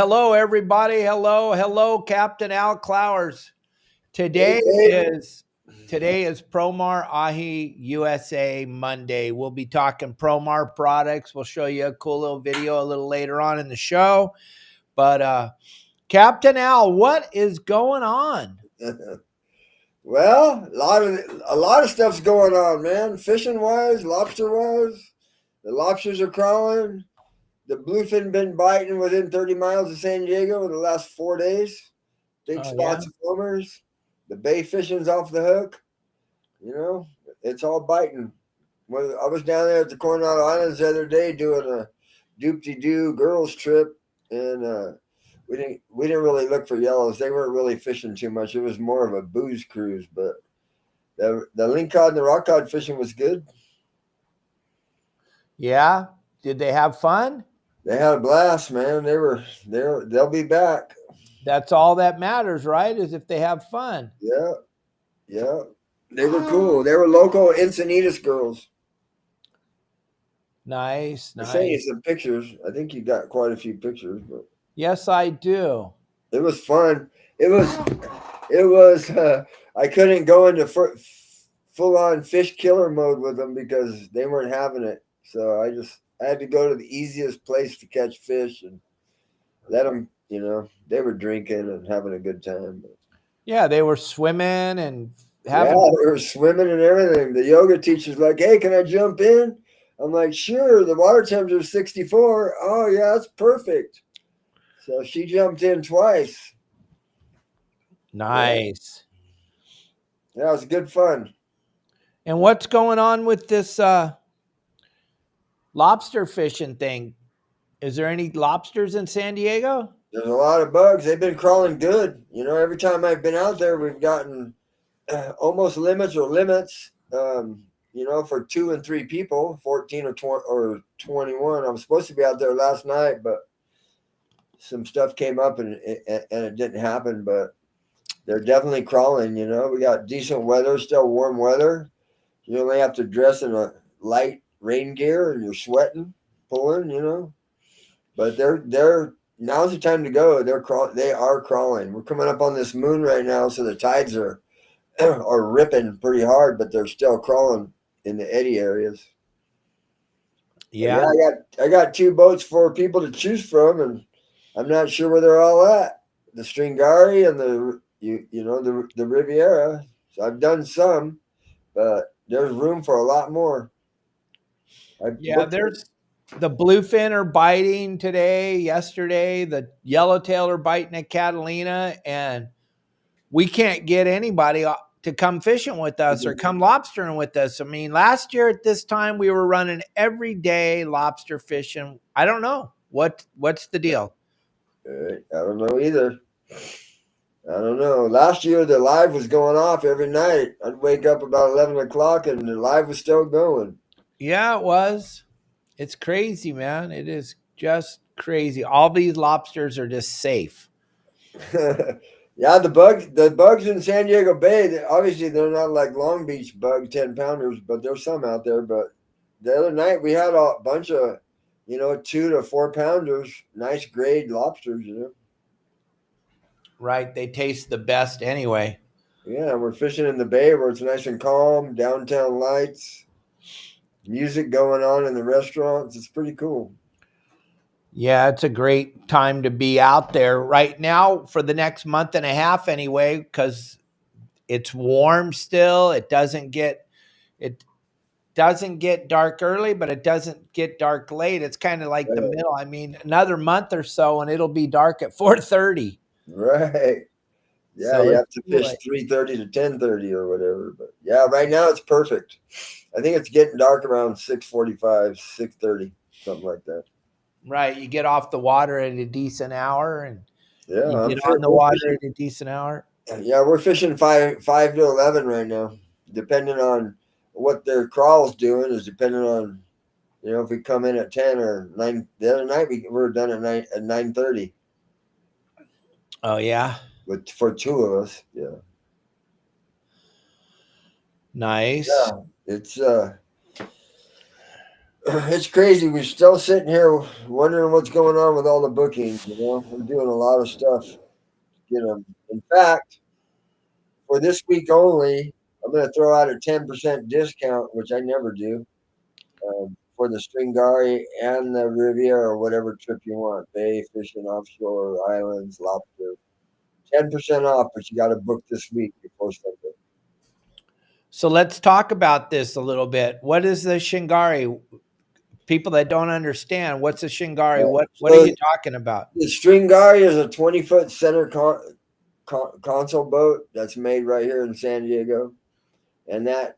hello, everybody. Hello, Captain Al Clowers. Today is Promar Ahi USA Monday. We'll be talking Promar products. We'll show you a cool little video a little later on in the show. But Captain Al, what is going on? Well, a lot of stuff's going on, man. Fishing wise, lobster wise, the lobsters are crawling. The bluefin been biting within 30 miles of San Diego in the last 4 days. Big spots of foamers. The bay fishing's off the hook. You know, it's all biting. I was down there at the Coronado Islands the other day doing a doop-de-doo girls trip, and we didn't really look for yellows. They weren't really fishing too much. It was more of a booze cruise, but the lingcod and the rockcod fishing was good. Yeah, did they have fun? They had a blast, man. They'll be back. That's all that matters, right? Is if they have fun. Yeah. They were cool. They were local Encinitas girls. Nice. I sent you some pictures. I think you got quite a few pictures, but yes, I do. It was fun. It was. I couldn't go into full on fish killer mode with them because they weren't having it. So I had to go to the easiest place to catch fish and let them. You know, they were drinking and having a good time. Yeah, they were swimming and they were swimming and everything. The yoga teacher's like, "Hey, can I jump in?" I'm like, "Sure." The water temperature is 64. Oh yeah, that's perfect. So she jumped in twice. Nice. Yeah, it was good fun. And what's going on with this lobster fishing thing? Is there any lobsters in San Diego? There's a lot of bugs. They've been crawling good. You know, every time I've been out there, we've gotten almost limits. You know, for 2 and 3 people, 14 or 21. I was supposed to be out there last night, but some stuff came up and it didn't happen. But they're definitely crawling. You know, we got decent weather, still warm weather. You only have to dress in a light rain gear, and you're sweating, pulling. You know, but they're now's the time to go. They are crawling. We're coming up on this moon right now, so the tides are ripping pretty hard, but they're still crawling in the eddy areas. Yeah, I got 2 boats for people to choose from, and I'm not sure where they're all at. The Stringari and the Riviera. So I've done some, but there's room for a lot more. There's the bluefin are biting today, yesterday. The yellowtail are biting at Catalina, and we can't get anybody to come fishing with us or come lobstering with us. I mean, last year at this time, we were running every day lobster fishing. I don't know. What's the deal? I don't know either. I don't know. Last year, the live was going off every night. I'd wake up about 11 o'clock and the live was still going. Yeah, it was. It's crazy, man. It is just crazy. All these lobsters are just safe. Yeah, the bugs in San Diego Bay, obviously they're not like Long Beach bug 10-pounders, but there's some out there. But the other night we had a bunch of, 2 to 4 pounders, nice grade lobsters, Right, they taste the best anyway. Yeah, we're fishing in the bay where it's nice and calm, downtown lights, music going on in the restaurants. It's pretty cool. Yeah, it's a great time to be out there right now for the next month and a half anyway, because it's warm still. It doesn't get dark early, but it doesn't get dark late. It's kind of like the middle. I mean, another month or so and it'll be dark at 4:30. Right. Yeah, so you have to fish 3:30 to 10:30 or whatever. But yeah, right now it's perfect. I think it's getting dark around 6:45, 6:30, something like that. Right. You get off the water at a decent hour, and you get on the water at a decent hour. Yeah, we're fishing 5 to 11 right now, depending on what their crawl's doing. Is depending on, if we come in at 10 or 9. The other night we were done at 9:30. Oh yeah. For 2 of us, yeah. Nice. Yeah, it's It's crazy. We're still sitting here wondering what's going on with all the bookings. We're doing a lot of stuff. In fact, for this week only, I'm going to throw out a 10% discount, which I never do, for the Stringari and the Riviera or whatever trip you want. Bay, fishing, offshore, islands, lobster. 10% off, but you got to book this week before Sunday. So let's talk about this a little bit. What is the Shingari? People that don't understand, what's a Shingari? What are So you talking about? the Stringari is a 20-foot center console boat that's made right here in San Diego, and that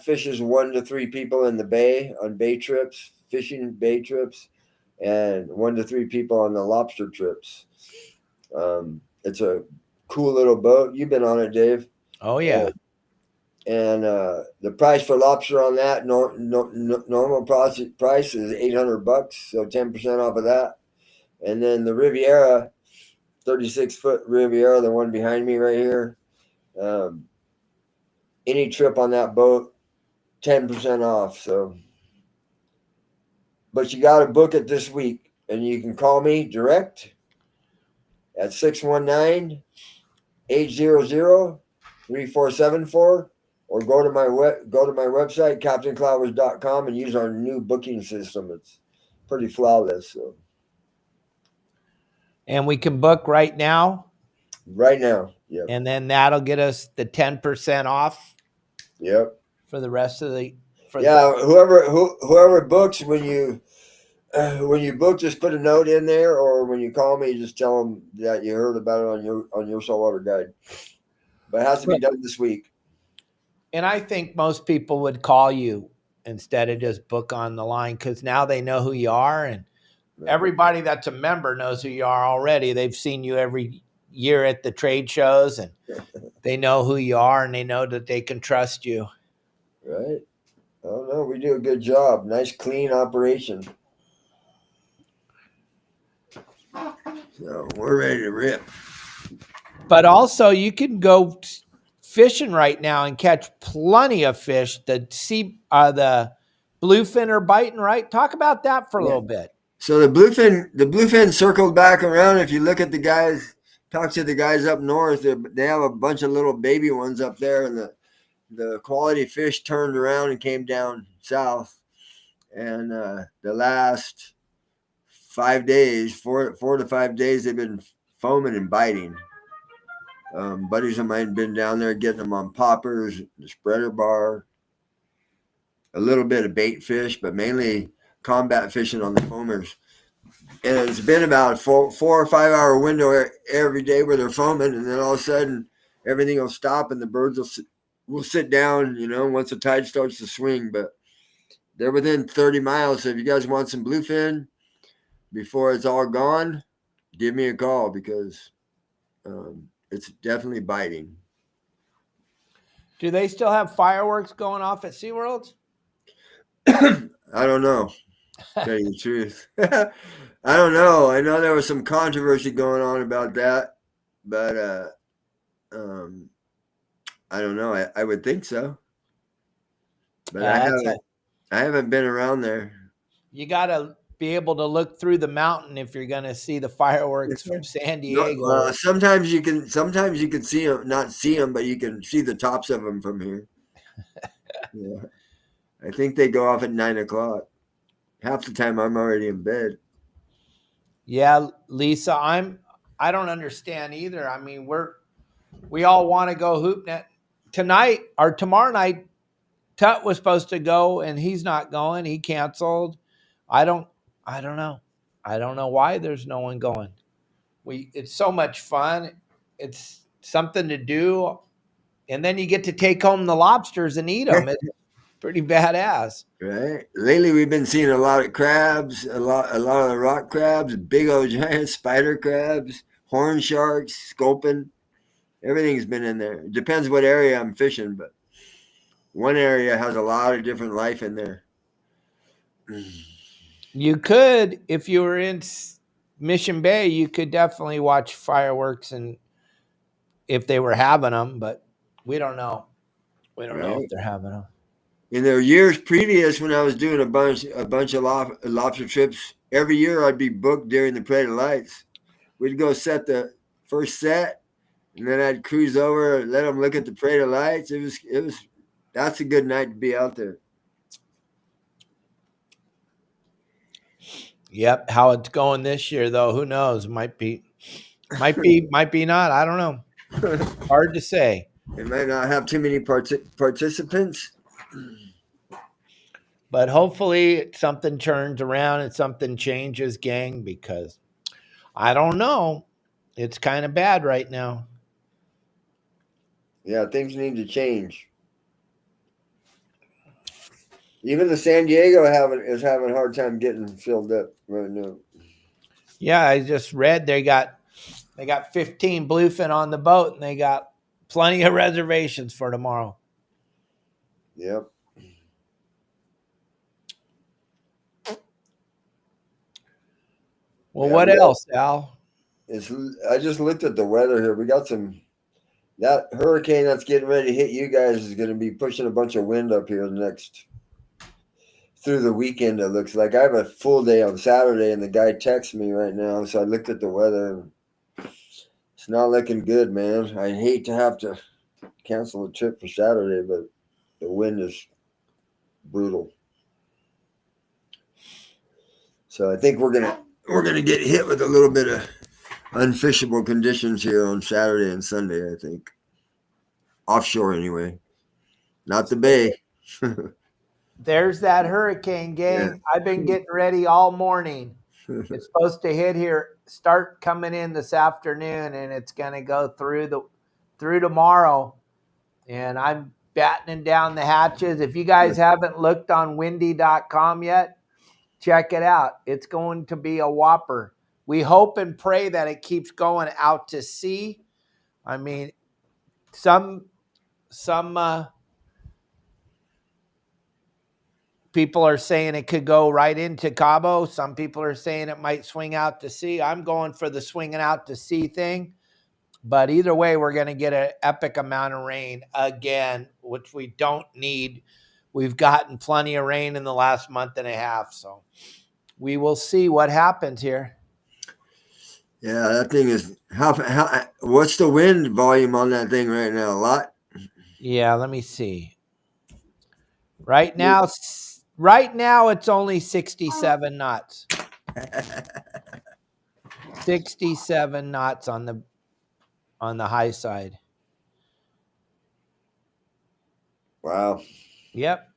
fishes 1 to 3 people in the bay on bay trips, fishing bay trips, and 1 to 3 people on the lobster trips. It's a cool little boat. You've been on it, Dave. Oh yeah. And the price for lobster on that normal price is $800, so 10% off of that. And then the Riviera, 36-foot Riviera, the one behind me right here. Any trip on that boat, 10% off. So, but you got to book it this week, and you can call me direct at 619-800-3474, or go to my website captainclowers.com and use our new booking system. It's pretty flawless. So And we can book right now. right now, yep. And then that'll get us the 10% off. Yep. For the rest of the. Whoever books when you book, just put a note in there, or when you call me, just tell them that you heard about it on your saltwater guide. But it has to be done this week. And I think most people would call you instead of just book on the line, because now they know who you are, and everybody that's a member knows who you are already. They've seen you every year at the trade shows, and they know who you are, and they know that they can trust you. Right. Oh no, we do a good job. Nice, clean operation. So we're ready to rip. But also, you can go fishing right now and catch plenty of fish. The bluefin are biting, right? Talk about that for a little bit. So the bluefin circled back around. If you look at the guys, talk to the guys up north, they have a bunch of little baby ones up there, and the quality fish turned around and came down south. And the last 5 days, 4 to 5 days, they've been foaming and biting. Buddies of mine been down there getting them on poppers, the spreader bar, a little bit of bait fish, but mainly combat fishing on the foamers. And it's been about a 4 or 5 hour window every day where they're foaming, and then all of a sudden everything will stop and the birds will sit down, once the tide starts to swing. But they're within 30 miles, so if you guys want some bluefin before it's all gone, give me a call, because it's definitely biting. Do they still have fireworks going off at SeaWorld? I don't know. Tell you the truth. I don't know. I know there was some controversy going on about that, but I don't know. I would think so, but I haven't been around there. You got to be able to look through the mountain if you're going to see the fireworks from San Diego. Sometimes you can see them, not see them, but you can see the tops of them from here. Yeah, I think they go off at 9:00. Half the time I'm already in bed. Yeah, Lisa, I don't understand either. I mean, we all want to go hoop net tonight or tomorrow night. Tut was supposed to go and he's not going. He canceled. I don't know. I don't know why there's no one going. It's so much fun. It's something to do. And then you get to take home the lobsters and eat them. It's pretty badass. Right. Lately we've been seeing a lot of crabs, a lot of the rock crabs, big old giant spider crabs, horn sharks, sculpin. Everything's been in there. It depends what area I'm fishing, but one area has a lot of different life in there. You could, if you were in Mission Bay, you could definitely watch fireworks, and if they were having them, but we don't know. We don't know if they're having them. in the years previous, when I was doing a bunch of lobster trips, every year I'd be booked during the Predator Lights. We'd go set the first set, and then I'd cruise over, let them look at the Predator Lights. That's a good night to be out there. Yep. How it's going this year, though, who knows? Might be not. I don't know. Hard to say. It might not have too many participants. But hopefully something turns around and something changes, gang, because I don't know. It's kind of bad right now. Yeah, things need to change. Even the San Diego is having a hard time getting filled up right now. Yeah, I just read they got 15 bluefin on the boat, and they got plenty of reservations for tomorrow. Yep. Well, what else, Al? I just looked at the weather here. We got that hurricane that's getting ready to hit you guys is going to be pushing a bunch of wind up here through the weekend. It looks like I have a full day on Saturday, and the guy texts me right now. So I looked at the weather. It's not looking good, man. I hate to have to cancel the trip for Saturday, but the wind is brutal. So I think we're gonna get hit with a little bit of unfishable conditions here on Saturday and Sunday. I think offshore anyway, not the bay. There's that hurricane, gang. Yeah. I've been getting ready all morning. It's supposed to hit here, start coming in this afternoon, and it's going to go through tomorrow. And I'm battening down the hatches. If you guys haven't looked on windy.com yet, check it out. It's going to be a whopper. We hope and pray that it keeps going out to sea. I mean, some people are saying it could go right into Cabo. Some people are saying it might swing out to sea. I'm going for the swinging out to sea thing. But either way, we're going to get an epic amount of rain again, which we don't need. We've gotten plenty of rain in the last month and a half. So we will see what happens here. Yeah, that thing is what's the wind volume on that thing right now? A lot? Yeah, let me see. Right now it's only 67 knots. 67 knots on the high side. Wow. Yep.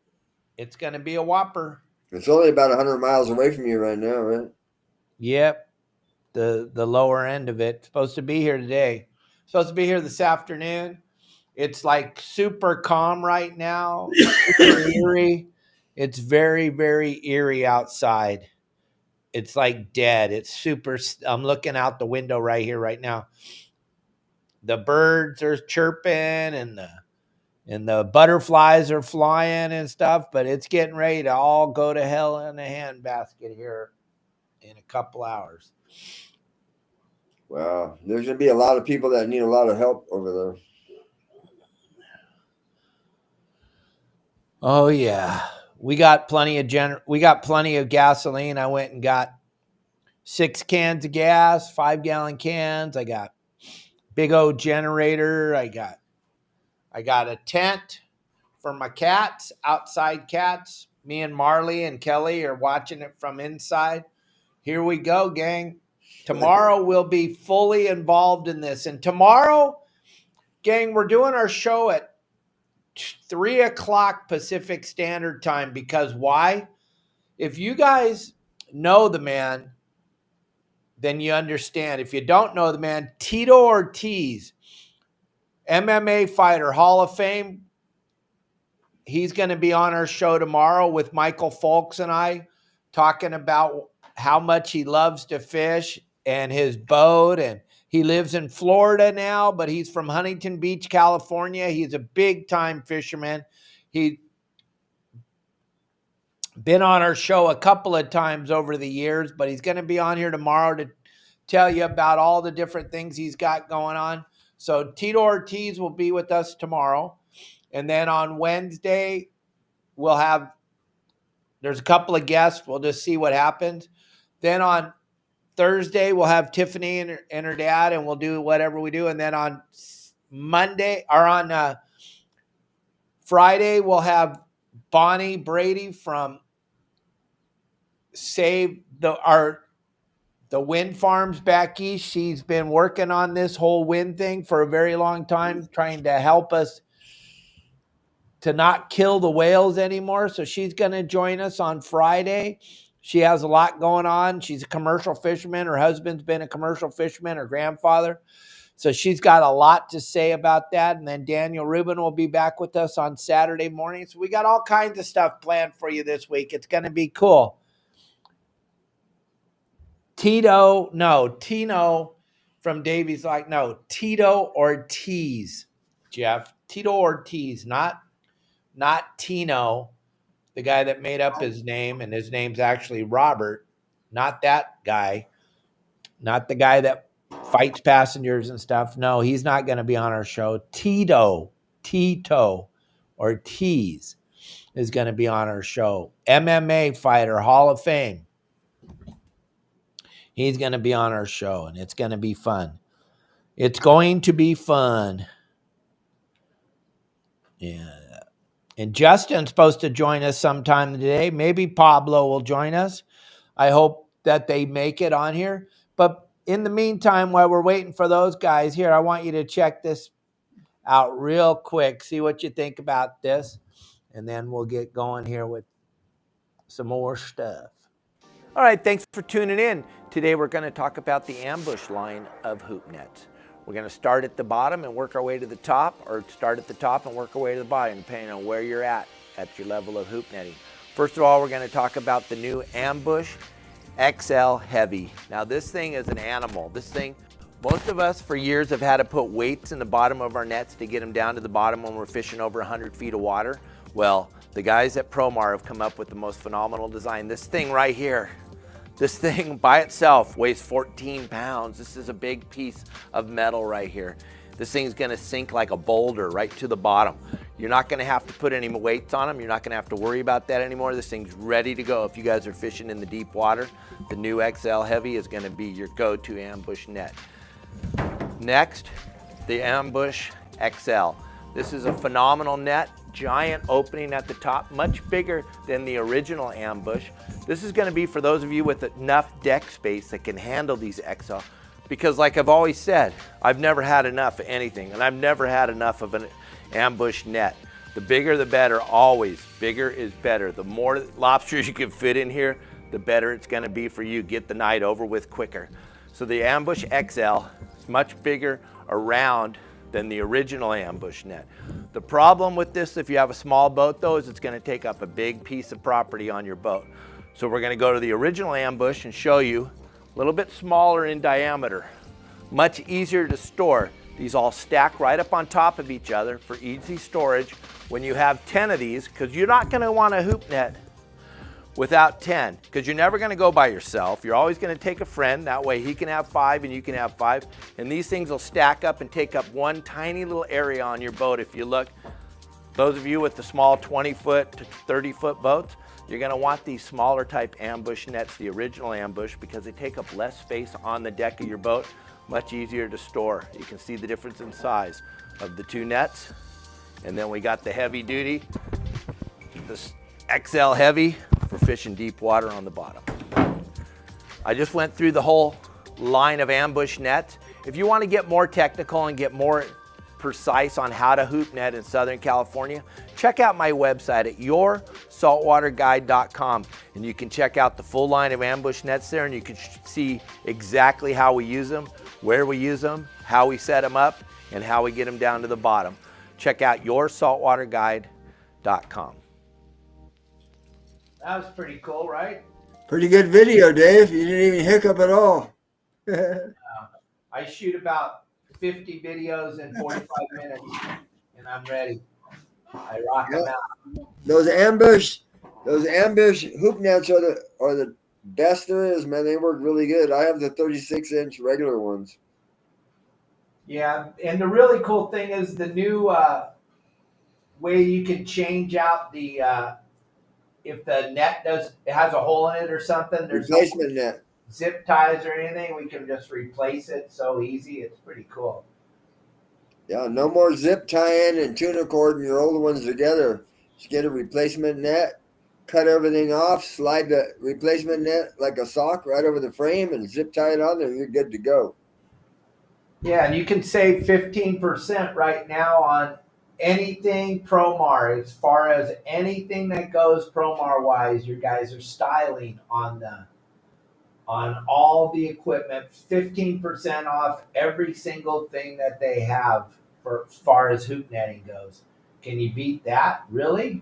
It's going to be a whopper. It's only about 100 miles away from you right now, right? Yep. The lower end of it. It's supposed to be here today. Supposed to be here this afternoon. It's like super calm right now. Super eerie. It's very, very eerie outside. It's like dead. It's super. I'm looking out the window right here, right now. The birds are chirping and the butterflies are flying and stuff, but it's getting ready to all go to hell in a handbasket here in a couple hours. Wow. There's going to be a lot of people that need a lot of help over there. Oh yeah. We got plenty of gasoline. I went and got 6 cans of gas, 5-gallon cans. I got big old generator. I got a tent for my cats, outside cats. Me and Marley and Kelly are watching it from inside. Here we go, gang. Tomorrow we'll be fully involved in this. And tomorrow, gang, we're doing our show at 3 o'clock Pacific Standard Time. Because why? If you guys know the man, then you understand. If you don't know the man, Tito Ortiz, MMA fighter, Hall of Fame. He's going to be on our show tomorrow with Michael Folks and I, talking about how much he loves to fish and his boat. And he lives in Florida now, but he's from Huntington Beach, California. He's a big-time fisherman. He's been on our show a couple of times over the years, but he's going to be on here tomorrow to tell you about all the different things he's got going on. So Tito Ortiz will be with us tomorrow. And then on Wednesday, there's a couple of guests. We'll just see what happens. Then on Thursday, we'll have Tiffany and her dad, and we'll do whatever we do. And then on Friday, we'll have Bonnie Brady from Save the wind farms back east. She's been working on this whole wind thing for a very long time, trying to help us to not kill the whales anymore. So she's going to join us on Friday. She has a lot going on. She's a commercial fisherman. Her husband's been a commercial fisherman, her grandfather. So she's got a lot to say about that. And then Daniel Rubin will be back with us on Saturday morning. So we got all kinds of stuff planned for you this week. It's going to be cool. Tino from Davies like, no, Tito Ortiz, Jeff. Tito Ortiz, not Tino, the guy that made up his name, and his name's actually Robert. Not that guy. Not the guy that fights passengers and stuff. No, he's not going to be on our show. Tito Ortiz is going to be on our show. MMA fighter, Hall of Fame. He's going to be on our show, and it's going to be fun. It's going to be fun. Yeah. And Justin's supposed to join us sometime today. Maybe Pablo will join us. I hope that they make it on here. But in the meantime, while we're waiting for those guys here, I want you to check this out real quick. See what you think about this. And then we'll get going here with some more stuff. All right, thanks for tuning in. Today we're going to talk about the ambush line of hoop nets. We're going to start at the bottom and work our way to the top, or start at the top and work our way to the bottom, depending on where you're at your level of hoop netting. First of all, we're going to talk about the new Ambush XL Heavy. Now this thing is an animal. This thing, most of us for years have had to put weights in the bottom of our nets to get them down to the bottom when we're fishing over 100 feet of water. Well, the guys at Promar have come up with the most phenomenal design. This thing right here, this thing by itself weighs 14 pounds. This is a big piece of metal right here. This thing's gonna sink like a boulder right to the bottom. You're not gonna have to put any weights on them. You're not gonna have to worry about that anymore. This thing's ready to go. If you guys are fishing in the deep water, the new XL Heavy is gonna be your go-to ambush net. Next, the Ambush XL. This is a phenomenal net, giant opening at the top, much bigger than the original Ambush. This is going to be for those of you with enough deck space that can handle these XL, because like I've always said, I've never had enough of anything, and I've never had enough of an ambush net. The bigger the better, always. Bigger is better. The more lobsters you can fit in here, the better it's going to be for you. Get the night over with quicker. So the Ambush XL is much bigger around than the original ambush net. The problem with this, if you have a small boat though, is it's going to take up a big piece of property on your boat. So we're going to go to the original ambush and show you a little bit smaller in diameter, much easier to store. These all stack right up on top of each other for easy storage. When you have 10 of these, because you're not going to want a hoop net without 10, because you're never going to go by yourself. You're always going to take a friend. That way he can have 5 and you can have 5. And these things will stack up and take up one tiny little area on your boat. If you look, those of you with the small 20-foot to 30-foot boats, you're going to want these smaller type ambush nets, the original ambush, because they take up less space on the deck of your boat, much easier to store. You can see the difference in size of the two nets. And then we got the heavy duty, this XL Heavy for fishing deep water on the bottom. I just went through the whole line of ambush nets. If you want to get more technical and get more precise on how to hoop net in Southern California, check out my website at yoursaltwaterguide.com, and you can check out the full line of ambush nets there, and you can see exactly how we use them, where we use them, how we set them up, and how we get them down to the bottom. Check out yoursaltwaterguide.com. That was pretty cool, right? Pretty good video, Dave. You didn't even hiccup at all. I shoot about 50 videos in 45 minutes, and I'm ready. I rock them out. Those ambush hoop nets are the best there is, man. They work really good. I have the 36-inch regular ones. Yeah, and the really cool thing is the new way you can change out the if the net it has a hole in it or something, there's no Replacement net. zip ties or anything. We can just replace it so easy. It's pretty cool. Yeah, no more zip tying and tuna cording your old ones together. Just get a replacement net, cut everything off, slide the replacement net like a sock right over the frame, and zip tie it on there, and you're good to go. Yeah, and you can save 15% right now on anything Promar. As far as anything that goes Promar wise, your guys are styling on all the equipment, 15% off every single thing that they have for as far as hoop netting goes. Can you beat that? Really?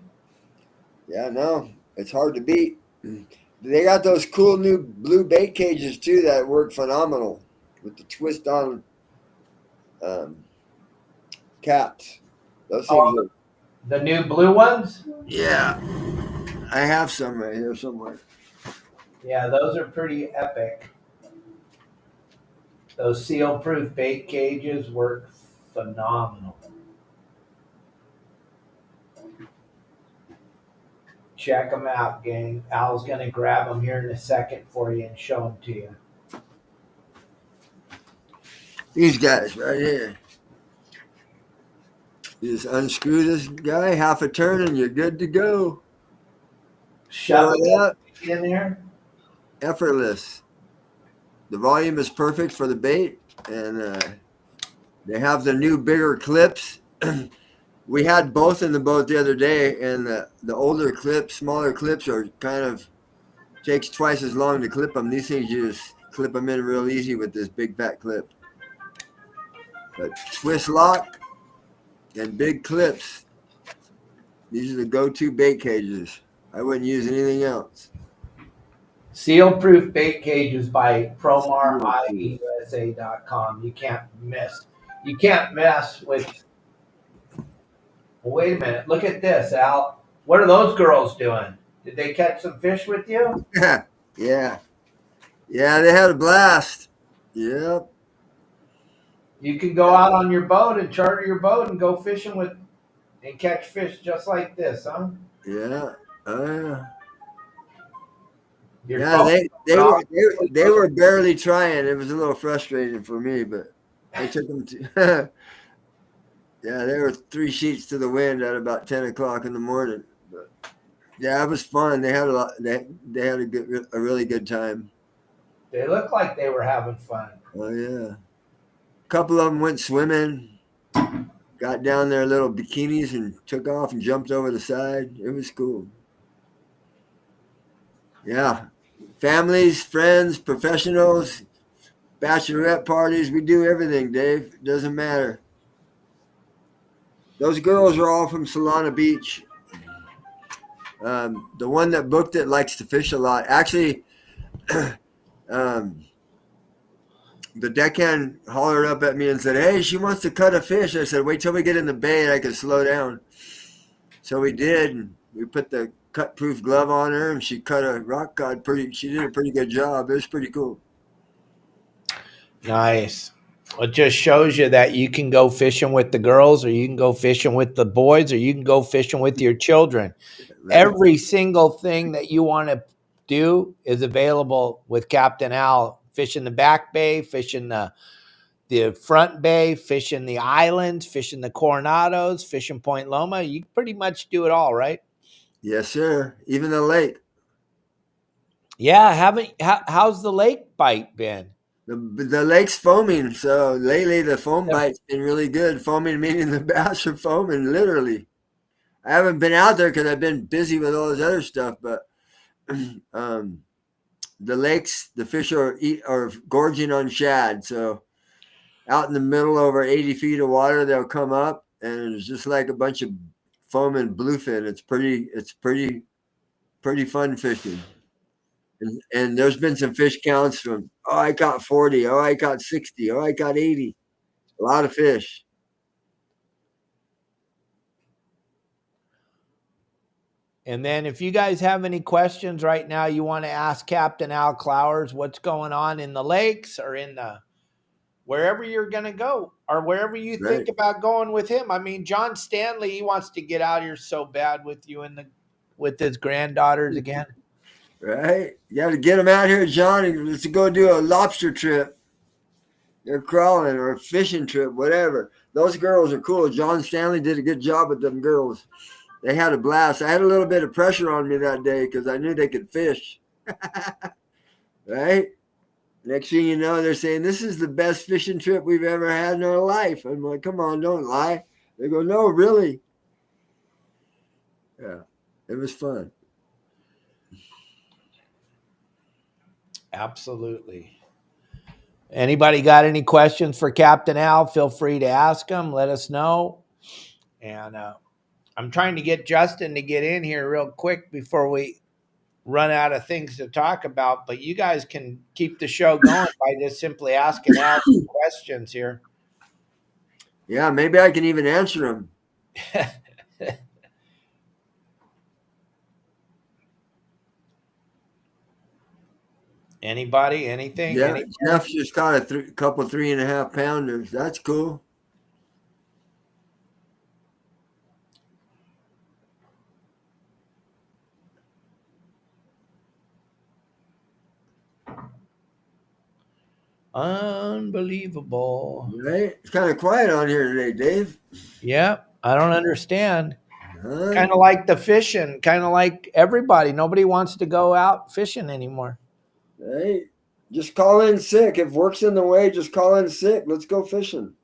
Yeah, no, it's hard to beat. They got those cool new blue bait cages too that work phenomenal with the twist on um, caps. Those things Oh, are. the new blue ones? Yeah, I have some right here somewhere. Yeah, those are pretty epic. Those seal proof bait cages work phenomenal. Check them out, gang. Al's going to grab them here in a second for you and show them to you. These guys right here. You just unscrew this guy, half a turn, and you're good to go. Fill Shove it it up, in there. effortless. The volume is perfect for the bait, and they have the new bigger clips. We had both in the boat the other day, and the older clips, smaller clips, are kind of takes twice as long to clip them. These things you just clip them in real easy with this big fat clip. But twist lock and big clips, these are the go-to bait cages. I wouldn't use anything else. Seal proof bait cages by PromarIUSA.com. You can't miss. You can't mess with. Well, wait a minute. Look at this, Al. What are those girls doing? Did they catch some fish with you? Yeah, yeah, yeah. They had a blast. Yep. You can go out on your boat and charter your boat and go fishing with and catch fish just like this, huh? Yeah. Yeah. Your Yeah, phone. they were barely trying. It was a little frustrating for me, but I took them to. Yeah, there were 3 sheets to the wind at about 10 o'clock in the morning. But yeah, it was fun. They had a lot. They had a really good time. They look like they were having fun. Oh yeah, a couple of them went swimming, got down their little bikinis and took off and jumped over the side. It was cool. Yeah, families, friends, professionals, bachelorette parties. We do everything, Dave. It doesn't matter. Those girls are all from Solana Beach. The one that booked it likes to fish a lot. Actually, um, the deckhand hollered up at me and said, "Hey, she wants to cut a fish." I said, "Wait till we get in the bay and I can slow down." So we did. And we put the cut-proof glove on her, and she cut a rock cod pretty. She did a pretty good job. It was pretty cool. Nice. It just shows you that you can go fishing with the girls, or you can go fishing with the boys, or you can go fishing with your children. Right? Every single thing that you want to do is available with Captain Al. Fishing the back bay, fishing the front bay, fishing the islands, fishing the Coronados, fishing Point Loma. You pretty much do it all, right? Yes, sir. Even the lake. Yeah. How's the lake bite been? The lake's foaming. So lately, the foam bite's been really good. Foaming meaning the bass are foaming, literally. I haven't been out there because I've been busy with all this other stuff, but um, the lakes, the fish are gorging on shad. So out in the middle, over 80 feet of water, they'll come up, and it's just like a bunch of foaming bluefin. Pretty fun fishing. And there's been some fish counts from, oh, I caught 40, oh, I caught 60, oh, I caught 80. A lot of fish. And then if you guys have any questions right now, you want to ask Captain Al Clowers what's going on in the lakes or in the wherever you're going to go or wherever you Right. think about going with him. I mean, John Stanley, he wants to get out here so bad with you in the with his granddaughters again. Right? You got to get them out here, John, and let's go do a lobster trip. They're crawling or a fishing trip, whatever. Those girls are cool. John Stanley did a good job with them girls. They had a blast. I had a little bit of pressure on me that day because I knew they could fish. Right? Next thing you know, they're saying, this is the best fishing trip we've ever had in our life. I'm like, come on, don't lie. They go, no, really? Yeah, it was fun. Absolutely. Anybody got any questions for Captain Al? Feel free to ask them. Let us know. And I'm trying to get Justin to get in here real quick before we run out of things to talk about. But you guys can keep the show going by just simply asking Al some questions here. Yeah, maybe I can even answer them. Anybody? Anything? Yeah, Jeff just caught a couple 3.5 pounders. That's cool. Unbelievable. Right? It's kind of quiet on here today, Dave. Yeah, I don't understand. Huh? Kind of like the fishing, kind of like everybody. Nobody wants to go out fishing anymore. Right? Just call in sick. If work's in the way, just call in sick. Let's go fishing.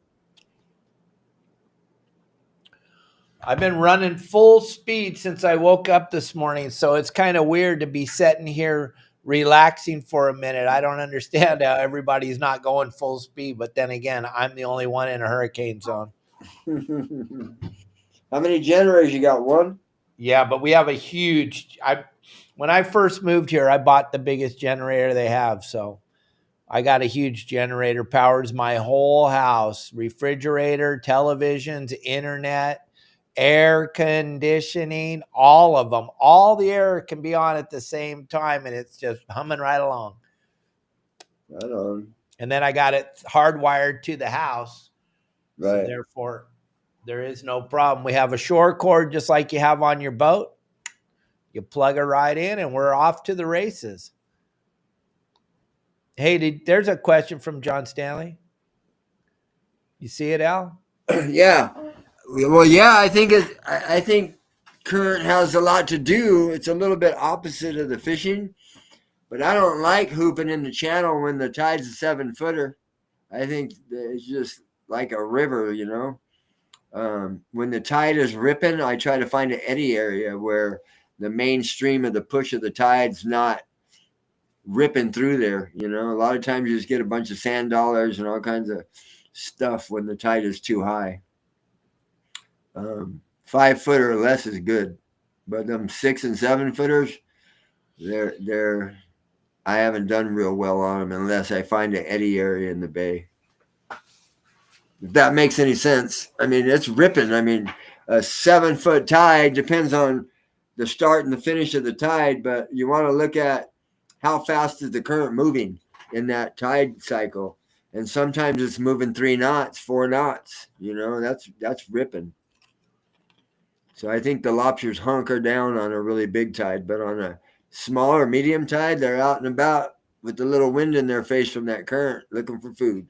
I've been running full speed since I woke up this morning, so it's kind of weird to be sitting here relaxing for a minute. I don't understand how everybody's not going full speed, but then again, I'm the only one in a hurricane zone. How many generators you got? One? Yeah, but we have a huge. When I first moved here, I bought the biggest generator they have, so I got a huge generator. Powers my whole house: refrigerator, televisions, internet, air conditioning, all of them. All the air can be on at the same time, and it's just humming right along. Right on. And then I got it hardwired to the house, Right. so therefore there is no problem. We have a shore cord just like you have on your boat. You plug it right in, and we're off to the races. Hey, there's a question from John Stanley. You see it, Al? Yeah. Well, yeah, I think current has a lot to do. It's a little bit opposite of the fishing, but I don't like hooping in the channel when the tide's a 7-footer. I think it's just like a river, you know. When the tide is ripping, I try to find an eddy area where the main stream of the push of the tide's not ripping through there. You know, a lot of times you just get a bunch of sand dollars and all kinds of stuff when the tide is too high. 5-footer or less is good, but them 6 and 7-footers, they're I haven't done real well on them unless I find an eddy area in the bay. If that makes any sense. I mean, it's ripping. I mean, a 7-foot tide depends on the start and the finish of the tide, but you want to look at how fast is the current moving in that tide cycle. And sometimes it's moving 3 knots, 4 knots. You know, that's ripping. So I think the lobsters hunker down on a really big tide, but on a smaller, medium tide, they're out and about with the little wind in their face from that current looking for food.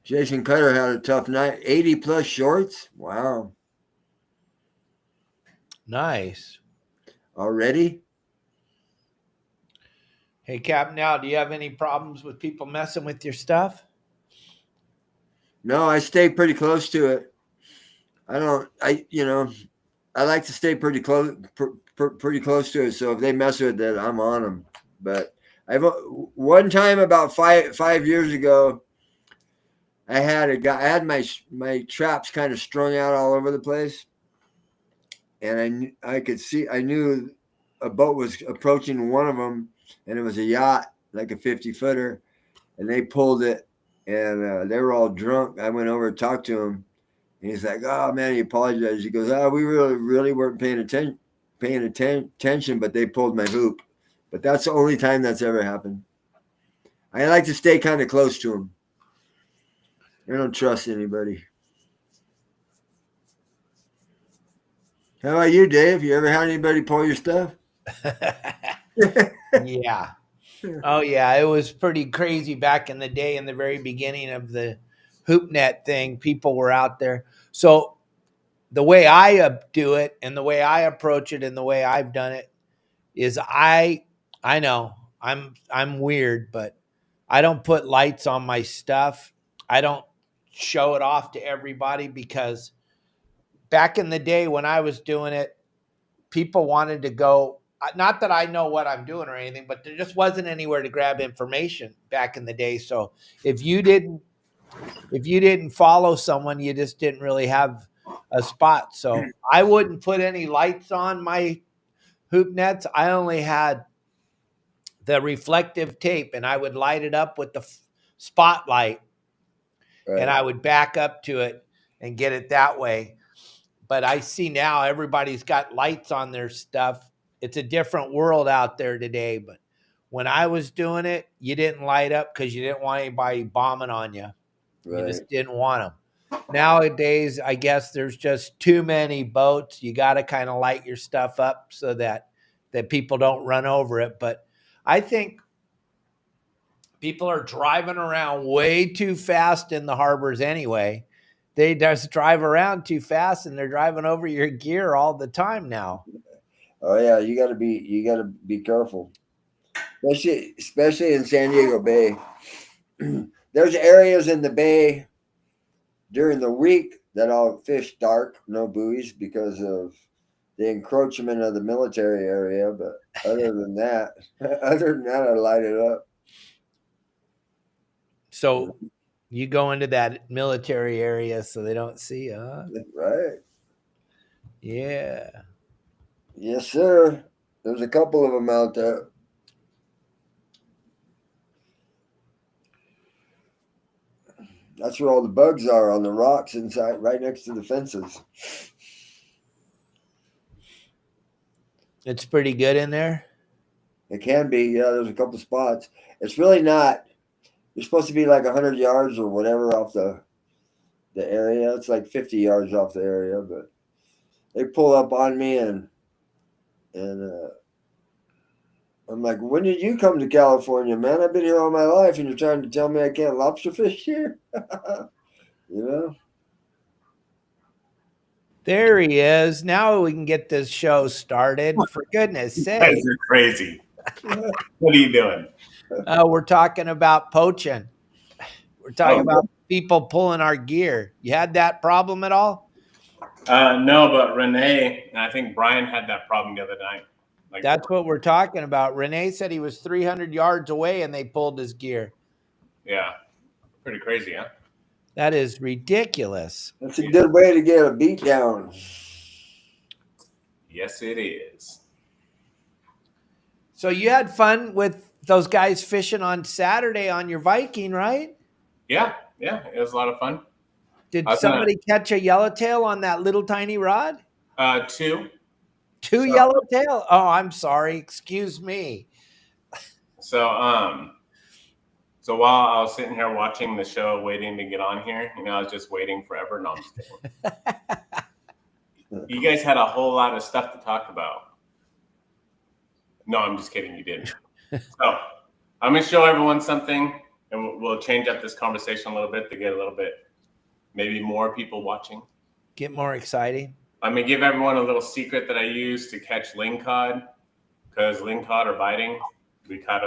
Jason Cutter had a tough night. 80 plus shorts. Wow. Nice. Already? Hey, Cap, now, do you have any problems with people messing with your stuff? No, I stay pretty close to it. I like to stay pretty close to it. So if they mess with it, I'm on them. But one time about five years ago, I had my traps kind of strung out all over the place, and I knew a boat was approaching one of them, and it was a yacht, like a 50-footer, and they pulled it, and they were all drunk. I went over and talked to him, and he's like, "Oh man," he apologized. He goes, "Oh, we really weren't paying attention, but they pulled my hoop." But that's the only time that's ever happened. I like to stay kind of close to them. I don't trust anybody. How about you, Dave? You ever had anybody pull your stuff? Yeah. Oh yeah, it was pretty crazy back in the day in the very beginning of the hoop net thing. People were out there. So the way I do it and the way I approach it and the way I've done it is I know I'm weird, but I don't put lights on my stuff. I don't show it off to everybody because back in the day when I was doing it, people wanted to go. Not that I know what I'm doing or anything, but there just wasn't anywhere to grab information back in the day. So if you didn't follow someone, you just didn't really have a spot. So I wouldn't put any lights on my hoop nets. I only had the reflective tape, and I would light it up with the spotlight, and Right. I would back up to it and get it that way. But I see now everybody's got lights on their stuff. It's a different world out there today. But when I was doing it, you didn't light up because you didn't want anybody bombing on you. You Right. just didn't want them. Nowadays, I guess there's just too many boats. You got to kind of light your stuff up so that people don't run over it. But I think people are driving around way too fast in the harbors anyway. They just drive around too fast and they're driving over your gear all the time now. Oh yeah, you gotta be careful. Especially in San Diego Bay. There's areas in the bay during the week that I'll fish dark, no buoys, because of the encroachment of the military area. But other than that, I light it up. So you go into that military area so they don't see you, huh? Right. Yeah. Yes, sir. There's a couple of them out there. That's where all the bugs are, on the rocks inside, right next to the fences. It's pretty good in there. It can be, yeah. There's a couple spots. It's really not. You're supposed to be like 100 yards or whatever off the area. It's like 50 yards off the area, but they pull up on me and I'm like, when did you come to California, man? I've been here all my life, and you're trying to tell me I can't lobster fish here? You know? There he is. Now we can get this show started. For goodness You guys sake. are crazy. What are you doing? We're talking about poaching. We're talking about people pulling our gear. You had that problem at all? No, but Renee, and I think Brian had that problem the other night. That's what we're talking about. Renee said he was 300 yards away and they pulled his gear. Yeah. Pretty crazy, huh? That is ridiculous. That's a good way to get a beat down. Yes, it is. So you had fun with those guys fishing on Saturday on your Viking, right? Yeah. It was a lot of fun. Did somebody catch a yellowtail on that little tiny rod? 2. Two yellowtail? Oh, I'm sorry. Excuse me. So while I was sitting here watching the show, waiting to get on here, I was just waiting forever. No, I'm just kidding. You guys had a whole lot of stuff to talk about. No, I'm just kidding. You didn't. So I'm going to show everyone something, and we'll change up this conversation a little bit to get a little bit, maybe more people watching. Get more exciting. I'm going to give everyone a little secret that I use to catch lingcod, because lingcod are biting. We caught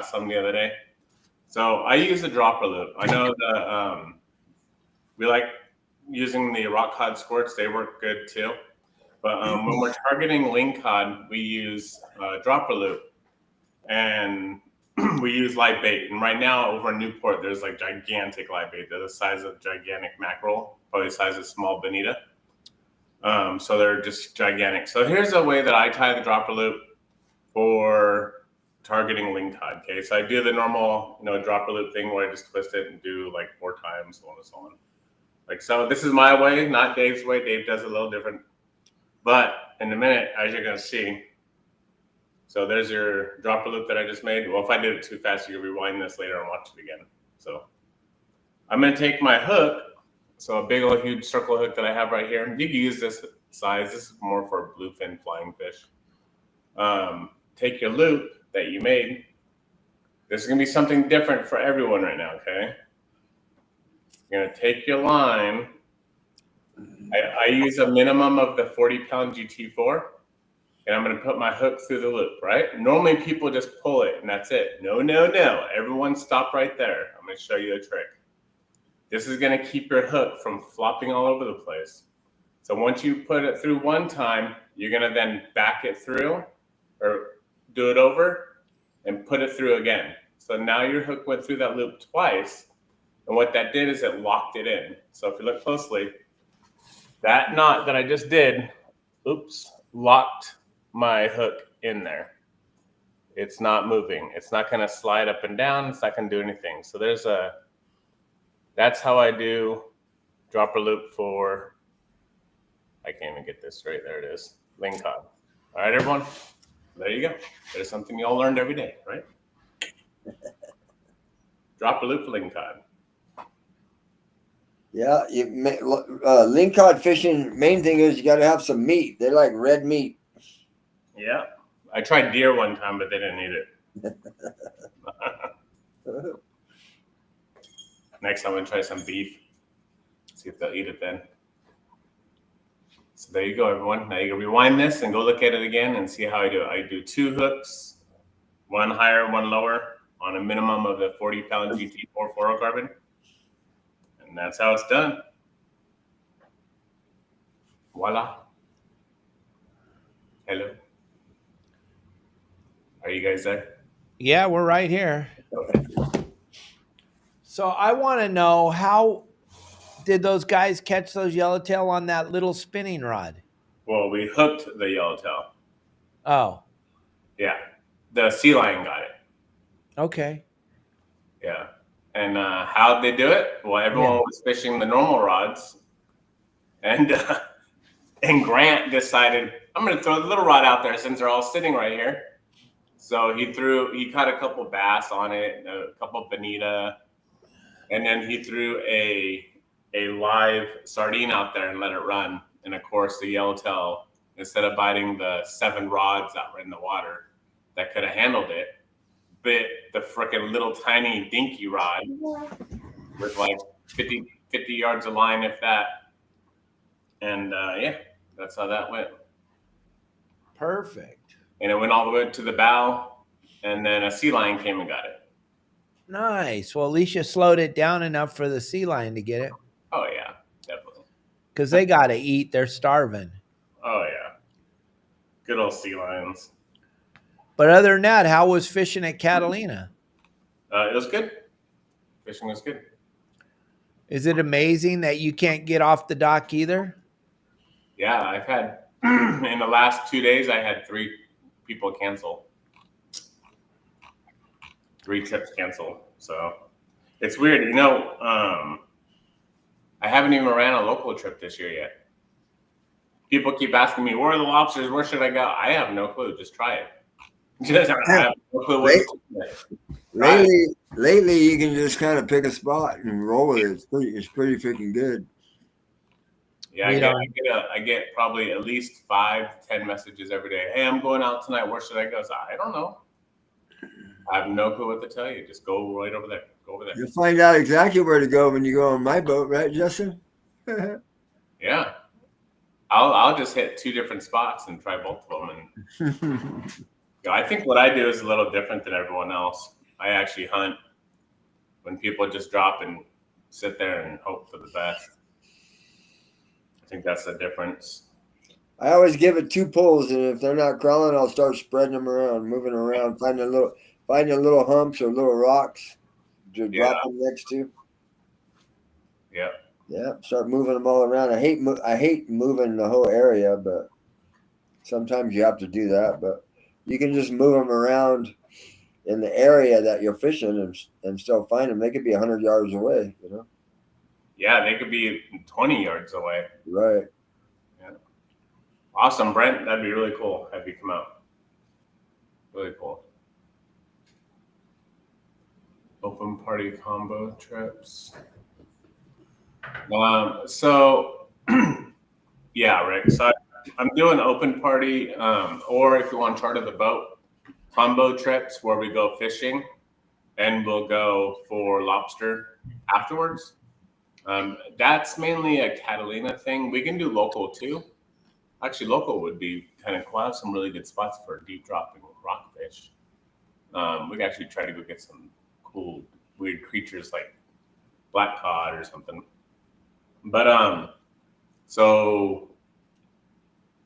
some the other day. So I use the dropper loop. I know we like using the rock cod squirts. They work good too. But when we're targeting lingcod, we use dropper loop, and we use live bait. And right now over in Newport, there's like gigantic live bait. They're the size of gigantic mackerel, probably the size of small bonita. So they're just gigantic. So here's a way that I tie the dropper loop for targeting lingcod. Okay, so I do the normal, dropper loop thing where I just twist it and do like 4 times, so on and so on. Like so, this is my way, not Dave's way. Dave does it a little different. But in a minute, as you're going to see, So there's your dropper loop that I just made. Well, if I did it too fast, you can rewind this later and watch it again. So I'm going to take my hook. So a big old huge circle hook that I have right here. You can use this size. This is more for bluefin flying fish. Take your loop that you made. This is going to be something different for everyone right now, okay? You're going to take your line. I use a minimum of the 40-pound GT4, and I'm going to put my hook through the loop, right? Normally people just pull it, and that's it. No, no, no. Everyone stop right there. I'm going to show you a trick. This is going to keep your hook from flopping all over the place. So once you put it through one time, you're going to then back it through or do it over and put it through again. So now your hook went through that loop twice. And what that did is it locked it in. So if you look closely, that knot that I just did, locked my hook in there. It's not moving. It's not going to slide up and down. It's not going to do anything. So that's how I do dropper loop for, I can't even get this straight. There it is. Ling cod. All right, everyone. There you go. There's something you all learned every day, right? Dropper loop for ling cod. Yeah, ling cod fishing, main thing is you got to have some meat. They like red meat. Yeah. I tried deer one time, but they didn't eat it. Next time I'm going to try some beef. See if they'll eat it then. So there you go, everyone. Now you can rewind this and go look at it again and see how I do it. I do 2 hooks, one higher, one lower, on a minimum of the 40-pound GT4 fluorocarbon. And that's how it's done. Voila. Hello. Are you guys there? Yeah, we're right here. So I want to know, how did those guys catch those yellowtail on that little spinning rod? Well, we hooked the yellowtail. Oh. Yeah. The sea lion got it. Okay. Yeah. And how'd they do it? Well, everyone was fishing the normal rods. And Grant decided, I'm going to throw the little rod out there since they're all sitting right here. So he caught a couple bass on it, a couple bonita, and then he threw a live sardine out there and let it run. And of course, the yellowtail, instead of biting the 7 rods that were in the water that could have handled it, bit the frickin' little tiny dinky rod with like 50 yards of line, if that. And yeah, that's how that went. Perfect. And it went all the way to the bow, and then a sea lion came and got it. Nice. Well, at least you slowed it down enough for the sea lion to get it. Oh, yeah, definitely. Because they got to eat. They're starving. Oh, yeah. Good old sea lions. But other than that, how was fishing at Catalina? It was good. Fishing was good. Is it amazing that you can't get off the dock either? Yeah, I've had, in the last 2 days, I had 3 people cancel. 3 trips cancel. So it's weird. You know, I haven't even ran a local trip this year yet. People keep asking me, where are the lobsters? Where should I go? I have no clue. Just try it. I have no clue what Lately, you can just kind of pick a spot and roll with it. It's pretty freaking good. Yeah, I get probably at least 5 to 10 messages every day. Hey, I'm going out tonight. Where should I go? So I don't know. I have no clue what to tell you. Just go right over there. Go over there. You'll find out exactly where to go when you go on my boat, right, Justin? Yeah. I'll just hit 2 different spots and try both of them. And I think what I do is a little different than everyone else. I actually hunt when people just drop and sit there and hope for the best. I think that's the difference. I always give it 2 pulls, and if they're not crawling, I'll start spreading them around, moving around, finding little humps or little rocks to drop them next to. Yeah. Yeah, start moving them all around. I hate moving the whole area, but sometimes you have to do that. But you can just move them around in the area that you're fishing and still find them. They could be 100 yards away, you know? Yeah, they could be 20 yards away. Right. Yeah. Awesome, Brent. That'd be really cool. Have you come out? Really cool. Open party combo trips. So yeah, Rick. So I'm doing open party, or if you want to charter the boat, combo trips where we go fishing and we'll go for lobster afterwards. That's mainly a Catalina thing. We can do local too. Actually, local would be kind of cool. I have some really good spots for deep dropping rockfish. We can actually try to go get some cool weird creatures like black cod or something. But so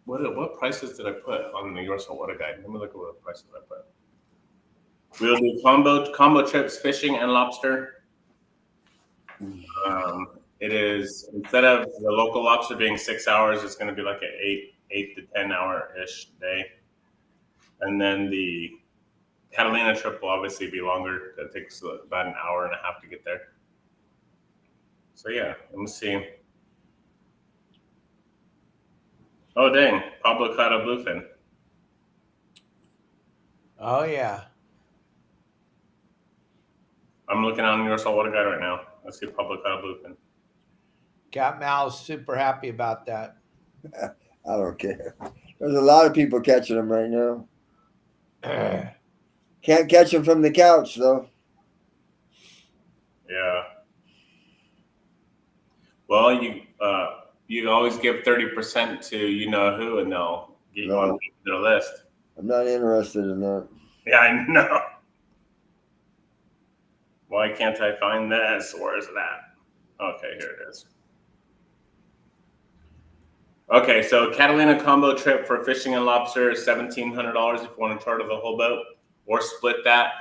what prices did I put on the Your Saltwater Guide? Let me look at what prices I put. We'll do combo trips, fishing and lobster. It is, instead of the local lobster being 6 hours, it's going to be like an 8 to 10 hour ish day. And then the Catalina trip will obviously be longer. That takes about an hour and a half to get there. So yeah, let me see. Oh dang, Pablo caught a bluefin. Oh yeah. I'm looking on Your Saltwater Guide right now. Let's see Pablo caught a bluefin. Cap Mal's super happy about that. I don't care. There's a lot of people catching them right now. Can't catch them from the couch though. Yeah. Well, you always give 30% to you know who, and they'll get you on their list. I'm not interested in that. Yeah, I know. Why can't I find this? Where is that? Okay, here it is. Okay, so Catalina combo trip for fishing and lobster is $1,700 if you want to charter the whole boat, or split that,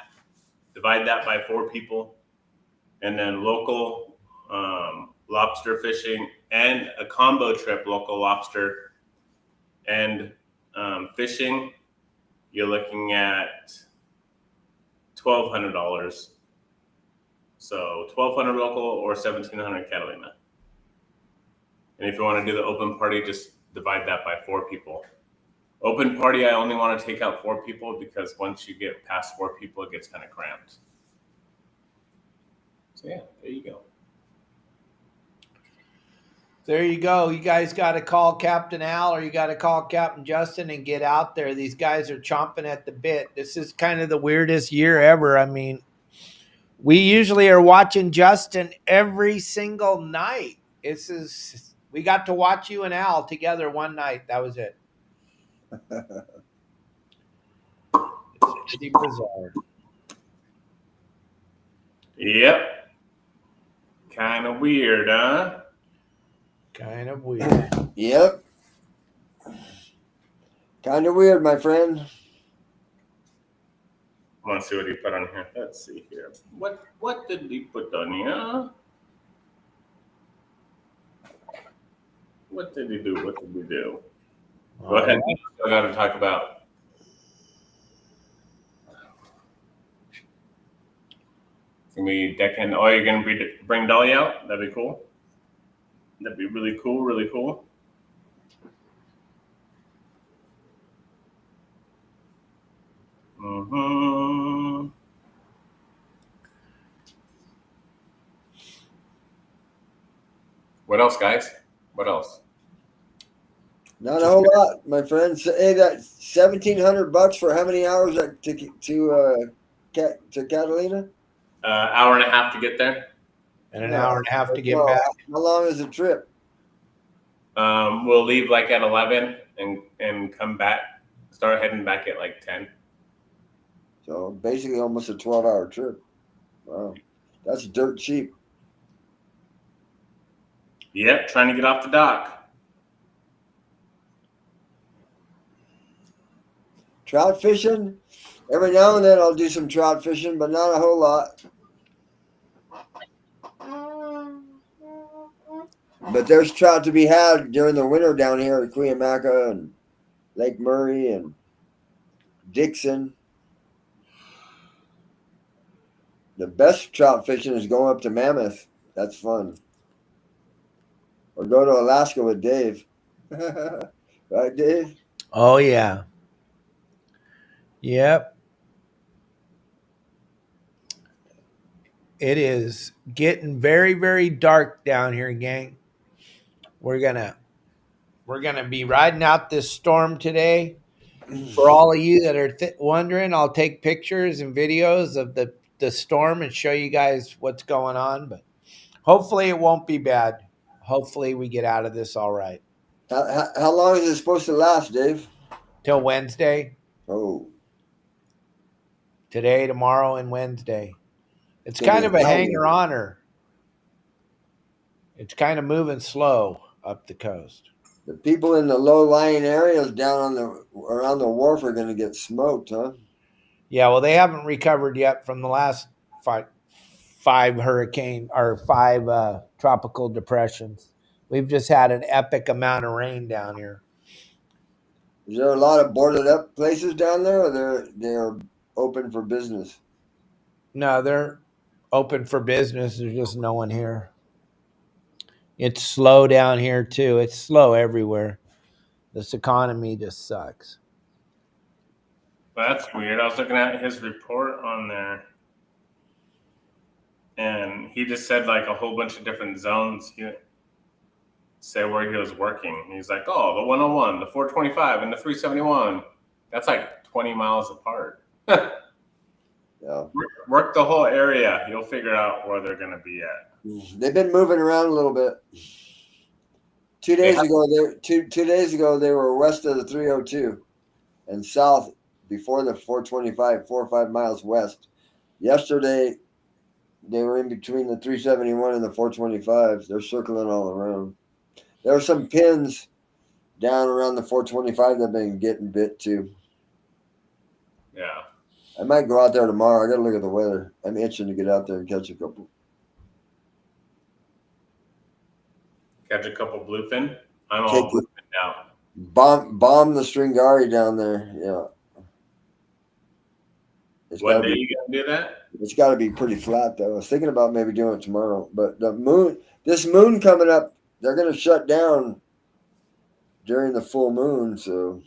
divide that by 4 people, and then local lobster fishing and a combo trip, local lobster and fishing. You're looking at $1,200. So $1,200 local or $1,700 Catalina. And if you want to do the open party, just divide that by 4 people. Open party, I only want to take out 4 people because once you get past 4 people, it gets kind of cramped. So yeah, there you go. There you go. You guys got to call Captain Al or you got to call Captain Justin and get out there. These guys are chomping at the bit. This is kind of the weirdest year ever. I mean, we usually are watching Justin every single night. We got to watch you and Al together one night. That was it. It's pretty bizarre. Yep. Kind of weird, huh? Kind of weird. Yep. Kind of weird, my friend. I want to see what he put on here. Let's see here. What did he put on here? What did he do? What did we do? Go ahead. I got to talk about. Can we Deckhand? Oh, you're going to bring Dolly out? That'd be cool. That'd be really cool, really cool. Mm-hmm. What else, guys? What else? Not a whole lot, my friend. Hey, that $1,700 for how many hours to Catalina? Hour and a half to get there. And an hour and a half to get back. How long is the trip? We'll leave like at 11 and come back. Start heading back at like 10. So basically almost a 12-hour trip. Wow. That's dirt cheap. Yep, trying to get off the dock. Trout fishing? Every now and then I'll do some trout fishing, but not a whole lot. But there's trout to be had during the winter down here at Cuyamaca and Lake Murray and Dixon. The best trout fishing is going up to Mammoth. That's fun. Or go to Alaska with Dave. Right, Dave? Oh, yeah. Yep. It is getting very, very dark down here, gang. We're gonna be riding out this storm today. For all of you that are wondering, I'll take pictures and videos of the storm and show you guys what's going on. But hopefully it won't be bad. Hopefully we get out of this all right. How long is it supposed to last, Dave? Till Wednesday. Oh, Today, tomorrow, and Wednesday. It's gonna kind be of a hell. hanger-oner. It's kind of moving slow up the coast. The people in the low-lying areas down around the wharf are going to get smoked, huh? Yeah, well, they haven't recovered yet from the last five hurricane or five tropical depressions. We've just had an epic amount of rain down here. Is there a lot of boarded up places down there, or they're open for business? No, they're open for business. There's just no one here. It's slow down here too. It's slow everywhere. This economy just sucks. That's weird. I was looking at his report on there, and he just said like a whole bunch of different zones. He said where he was working. He's like, oh, the 101, the 425, and the 371. That's like 20 miles apart. Yeah. Work the whole area. You'll figure out where they're going to be at. They've been moving around a little bit. 2 days ago, two days ago they were west of the 302 and south before the 425, 4 or 5 miles west. Yesterday, they were in between the 371 and the 425s. They're circling all around. There are some pins down around the 425 that have been getting bit too. Yeah. I might go out there tomorrow. I got to look at the weather. I'm itching to get out there and catch a couple. Catch a couple bluefin. I'm all bluefin now. Bomb the stringari down there. Yeah. What day are you gonna do that? It's got to be pretty flat though. I was thinking about maybe doing it tomorrow, but this moon coming up, they're going to shut down during the full moon, so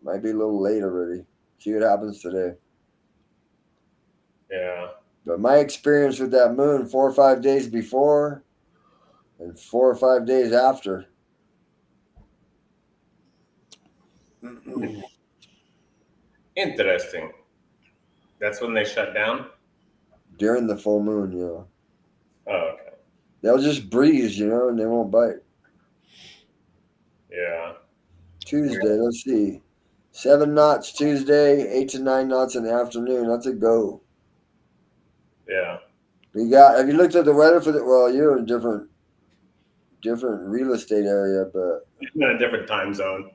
might be a little late already. See what happens today. Yeah. But my experience with that moon, 4 or 5 days before and 4 or 5 days after. Interesting. That's when they shut down? During the full moon, yeah. Oh, okay. They'll just breeze, and they won't bite. Yeah. Tuesday, let's see. 7 knots Tuesday, 8 to 9 knots in the afternoon. That's a go. Yeah. Have you looked at the weather for you're in a different real estate area, but in a different time zone.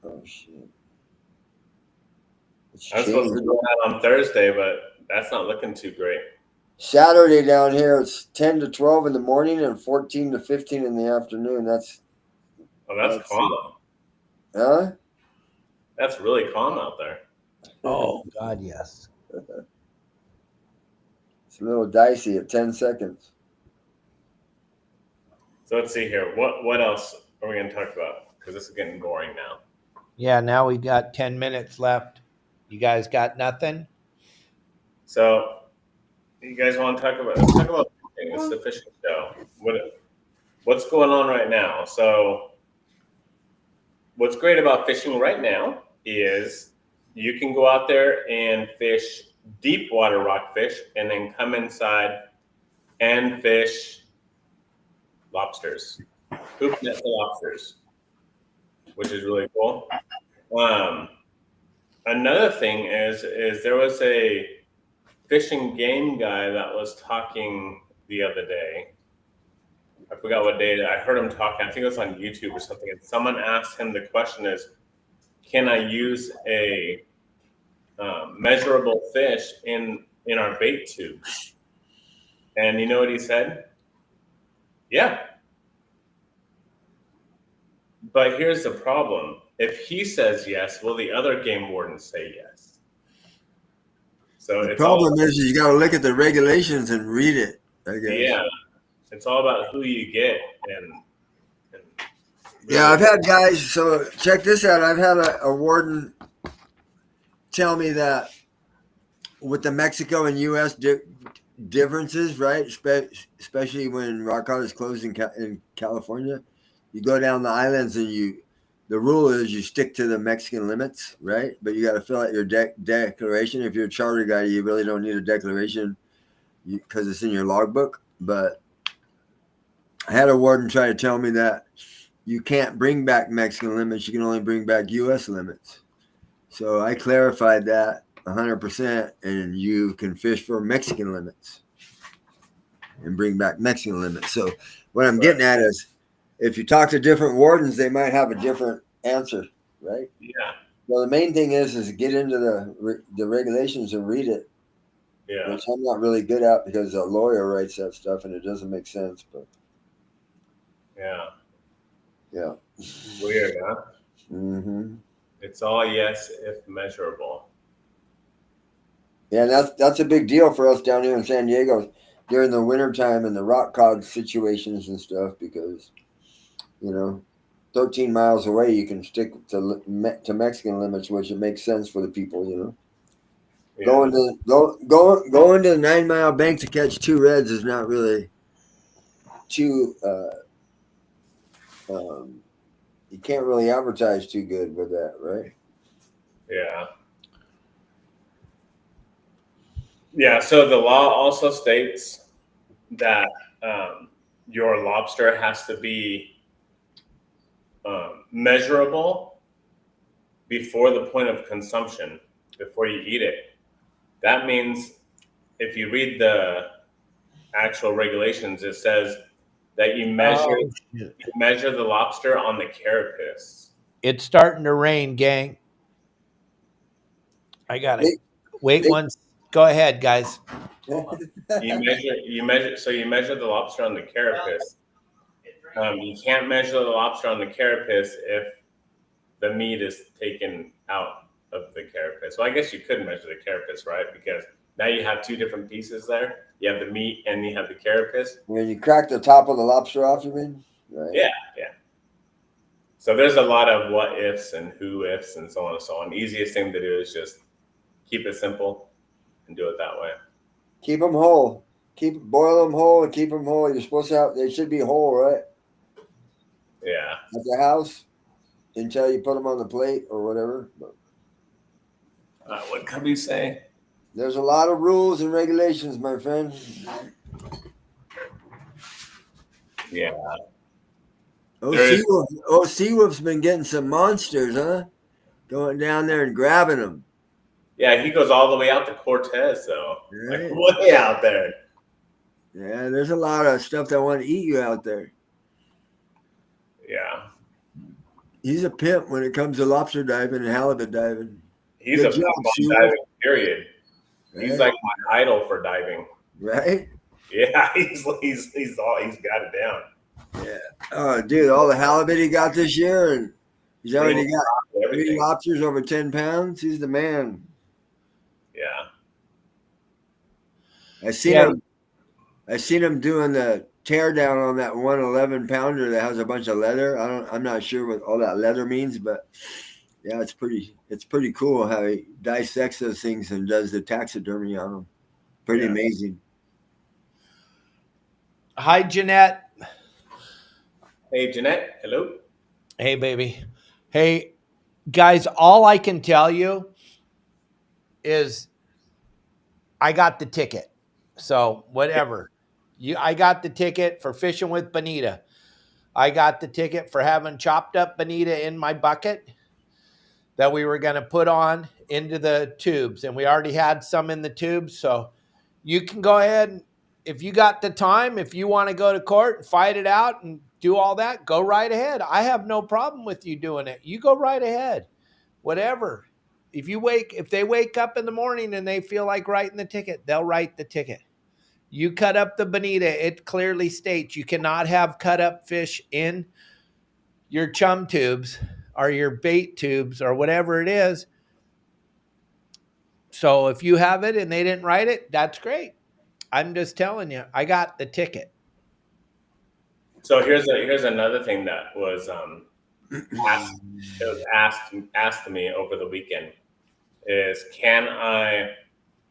oh shit. I was supposed to be going out on Thursday, but that's not looking too great. Saturday down here, it's 10 to 12 in the morning and 14 to 15 in the afternoon. That's calm. Huh? That's really calm out there. Oh, God, yes. It's a little dicey at 10 seconds. So let's see here. What else are we going to talk about? Because this is getting boring now. Yeah, now we got 10 minutes left. You guys got nothing? So you guys want to talk about? Let's talk about fishing. It's the fishing show. What's going on right now? So what's great about fishing right now is you can go out there and fish deep water rockfish and then come inside and fish lobsters, hoop net lobsters, which is really cool. Another thing is there was a fishing game guy that was talking the other day. I forgot what day. I heard him talking. I think it was on YouTube or something. And someone asked him, the question is, can I use a measurable fish in our bait tube? And you know what he said? Yeah. But here's the problem. If he says yes, will the other game wardens say yes? So the problem is you got to look at the regulations and read it, I guess. Yeah. It's all about who you get. And yeah, I've had guys, so check this out. I've had a warden tell me that with the Mexico and U.S. differences, right? Especially when rock hard is closed in California, you go down the islands and the rule is you stick to the Mexican limits, right? But you got to fill out your declaration. If you're a charter guy, you really don't need a declaration because it's in your logbook. But I had a warden try to tell me that you can't bring back Mexican limits. You can only bring back U.S. limits. So I clarified that 100%, and you can fish for Mexican limits and bring back Mexican limits. So what I'm getting at is if you talk to different wardens, they might have a different answer, right? Yeah. Well, the main thing is get into the regulations and read it. Yeah. Which I'm not really good at because a lawyer writes that stuff and it doesn't make sense. But yeah. Weird, huh? Mm-hmm. It's all yes if measurable. Yeah, and that's a big deal for us down here in San Diego during the wintertime and the rock cod situations and stuff because, 13 miles away you can stick to Mexican limits, which it makes sense for the people, Yeah. Going to the 9 Mile bank to catch 2 reds is not really too. You can't really advertise too good with that, right? Yeah. Yeah. So the law also states that your lobster has to be measurable before the point of consumption, before you eat it. That means if you read the actual regulations, it says that you measure the lobster on the carapace. It's starting to rain, gang. I got it. Wait once. Go ahead, guys. You measure the lobster on the carapace. You can't measure the lobster on the carapace if the meat is taken out of the carapace. Well, I guess you could measure the carapace, right? Because now you have 2 different pieces there. You have the meat and you have the carapace. When you crack the top of the lobster off, you mean? Right. Yeah. So there's a lot of what ifs and who ifs and so on and so on. Easiest thing to do is just keep it simple and do it that way. Keep them whole. Boil them whole and keep them whole. You're supposed to they should be whole, right? Yeah. At the house until you put them on the plate or whatever. What could we say? There's a lot of rules and regulations, my friend. Yeah. Seawolf's been getting some monsters, huh? Going down there and grabbing them. Yeah, he goes all the way out to Cortez, though. Right. Like, way out there. Yeah, there's a lot of stuff that want to eat you out there. Yeah. He's a pimp when it comes to lobster diving and halibut diving. He's a pimp on diving, period. Right. He's like my idol for diving. Right? Yeah, he's got it down. Yeah. Oh, dude, all the halibut he got this year, and he's already got 3 lobsters over 10 pounds. He's the man. Yeah. I seen him doing the tear down on that 111 pounder that has a bunch of leather. I'm not sure what all that leather means, but yeah, it's pretty cool how he dissects those things and does the taxidermy on them. Pretty amazing. Hi, Jeanette. Hey, Jeanette. Hello. Hey, baby. Hey, guys, all I can tell you is I got the ticket. So whatever. I got the ticket for fishing with bonita. I got the ticket for having chopped up bonita in my bucket that we were going to put on into the tubes. And we already had some in the tubes. So you can go ahead and if you got the time, if you want to go to court and fight it out and do all that, go right ahead. I have no problem with you doing it. You go right ahead. Whatever. If they wake up in the morning and they feel like writing the ticket, they'll write the ticket. You cut up the bonita, it clearly states you cannot have cut up fish in your chum tubes or your bait tubes or whatever it is. So if you have it and they didn't write it, that's great. I'm just telling you, I got the ticket. So here's another thing that was asked to me over the weekend is can I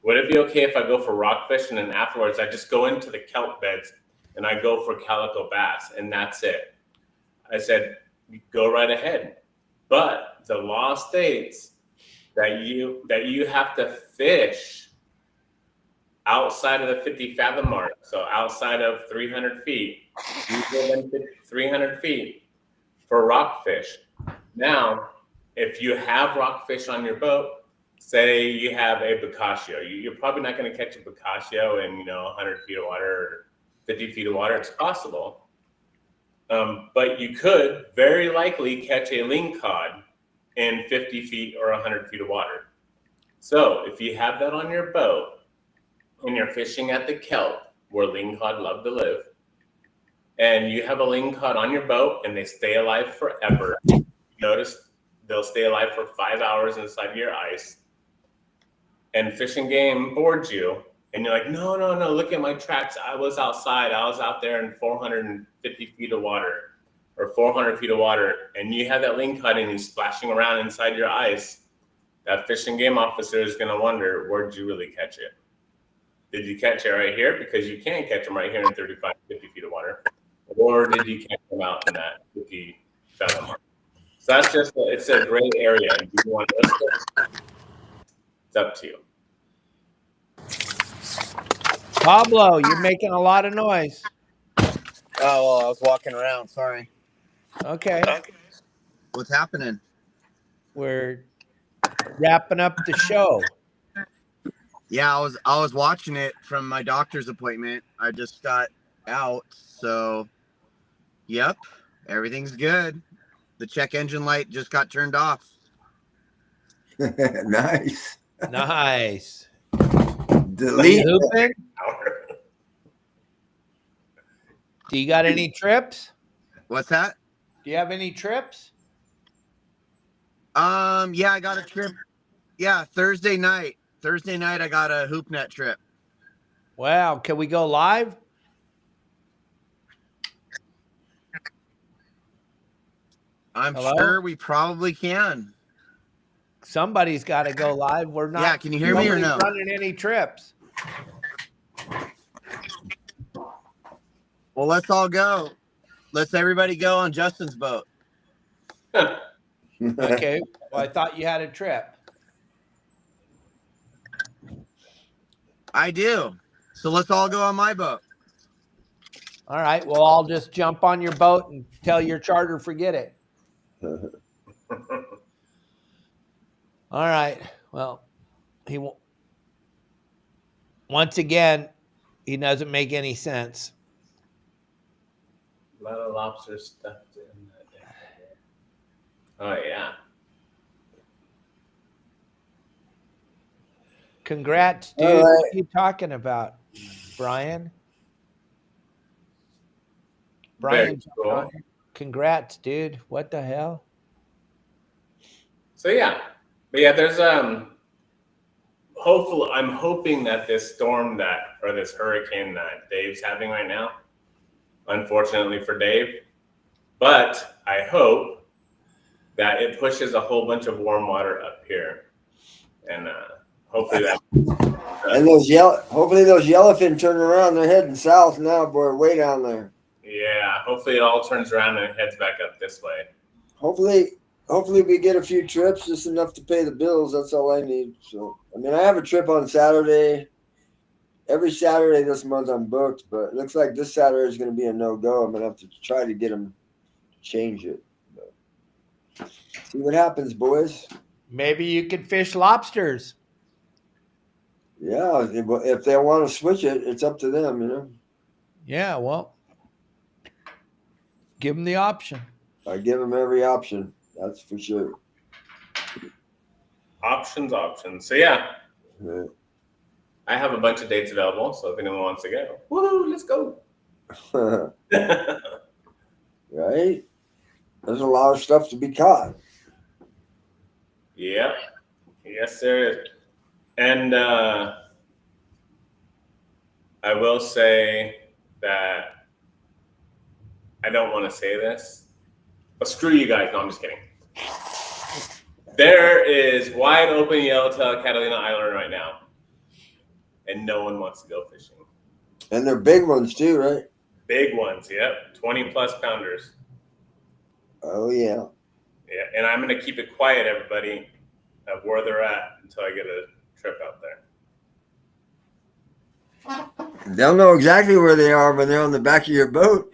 would it be okay if I go for rockfish and then afterwards I just go into the kelp beds and I go for calico bass and that's it? I said, go right ahead. But the law states that you have to fish outside of the 50 fathom mark. So outside of 300 feet, deeper than 300 feet for rockfish. Now, if you have rockfish on your boat, say you have a Boccaccio, you're probably not going to catch a Boccaccio in 100 feet of water or 50 feet of water. It's possible. But you could very likely catch a lingcod in 50 feet or 100 feet of water. So if you have that on your boat and you're fishing at the kelp where lingcod love to live, and you have a lingcod on your boat and they stay alive forever, notice they'll stay alive for 5 hours inside of your ice, and Fish and Game boards you, and you're like, no, look at my tracks. I was outside. I was out there in 450 feet of water or 400 feet of water, and you have that lingcod and he's splashing around inside your ice. That Fish and Game officer is going to wonder, where did you really catch it? Did you catch it right here? Because you can't catch them right here in 35, 50 feet of water. Or did you catch them out in that 50 fathom mark? So that's just, it's a gray area. Do you want to list it? It's up to you. Pablo, you're making a lot of noise. Oh, well, I was walking around. Sorry. Okay. What's happening? We're wrapping up the show. Yeah, I was watching it from my doctor's appointment. I just got out, so yep, everything's good. The check engine light just got turned off. Nice. Nice. Delete. You hooping? Do you got any trips? What's that? Do you have any trips? Yeah, I got a trip. Yeah, Thursday night. Thursday night, I got a hoop net trip. Wow. Can we go live? I'm Hello? sure we probably can. Somebody's got to go live. We're not. Yeah, can you hear me or no? Running any trips? Well, let's all go. Let's everybody go on Justin's boat. Okay. Well, I thought you had a trip. I do. So let's all go on my boat. All right. Well, I'll just jump on your boat and tell your charter, forget it. All right. Well, he won't. Once again, he doesn't make any sense. A lot of lobster stuffed in that. Oh, yeah. Congrats, dude. All right. What are you talking about, Brian? Brian, cool. Congrats, dude. What the hell? So, yeah. But, yeah, there's, hopefully, I'm hoping that this storm or this hurricane that Dave's having right now, unfortunately for Dave, but I hope that it pushes a whole bunch of warm water up here. And, hopefully that. And hopefully those yellowfin turn around. They're heading south now, boy. Way down there. Yeah, hopefully it all turns around and heads back up this way. Hopefully we get a few trips, just enough to pay the bills. That's all I need. So, I mean, I have a trip on Saturday. Every Saturday this month I'm booked, but it looks like this Saturday is going to be a no-go. I'm going to have to try to get them to change it. But see what happens, boys. Maybe you could fish lobsters. Yeah, if they want to switch it, it's up to them, you know. Yeah, well, give them the option. I give them every option. That's for sure. Options. So, yeah. Yeah. I have a bunch of dates available, so if anyone wants to go, woohoo, let's go. Right? There's a lot of stuff to be caught. Yep. Yes, there is. And I will say that I don't want to say this, but screw you guys. No, I'm just kidding. There is wide open yellowtail Catalina Island right now. and no one wants to go fishing. And they're big ones too, right? Big ones, yep, 20+ pounders. Oh yeah. Yeah, and I'm gonna keep it quiet, everybody, of where they're at until I get a trip out there. They'll know exactly where they are when they're on the back of your boat.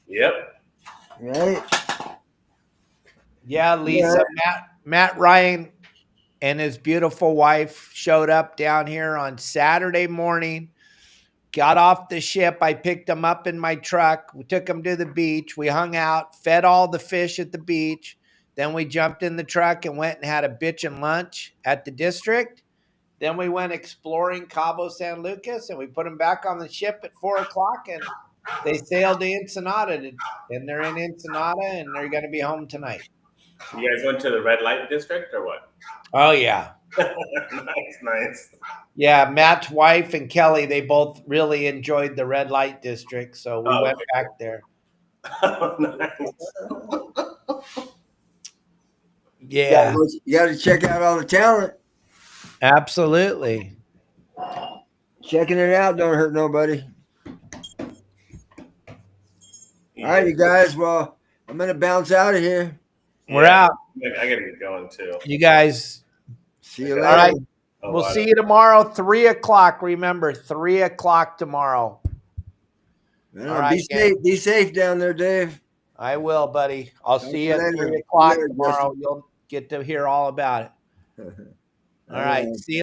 Yep. Right? Yeah, Lisa, Matt Ryan and his beautiful wife showed up down here on Saturday morning, got off the ship. I picked them up in my truck. We took them to the beach. We hung out, fed all the fish at the beach. Then we jumped in the truck and went and had a bitchin' lunch at the district. Then we went exploring Cabo San Lucas, and we put them back on the ship at 4 o'clock, and they sailed to Ensenada, and they're in Ensenada, and they're going to be home tonight. You guys went to the red light district or what? Oh, yeah. Nice. Yeah, Matt's wife and Kelly, they both really enjoyed the red light district, so we went back there. Oh, nice. Yeah. You got to check out all the talent. Absolutely. Checking it out don't hurt nobody. All right, you guys. Well, I'm going to bounce out of here. We're out. I got to get going too. You guys. See you later. All right. We'll see you tomorrow, 3 o'clock. Remember, 3 o'clock tomorrow. All right, be safe down there, Dave. I will, buddy. I'll see you at 3 o'clock tomorrow. You'll get to hear all about it. All right. See you.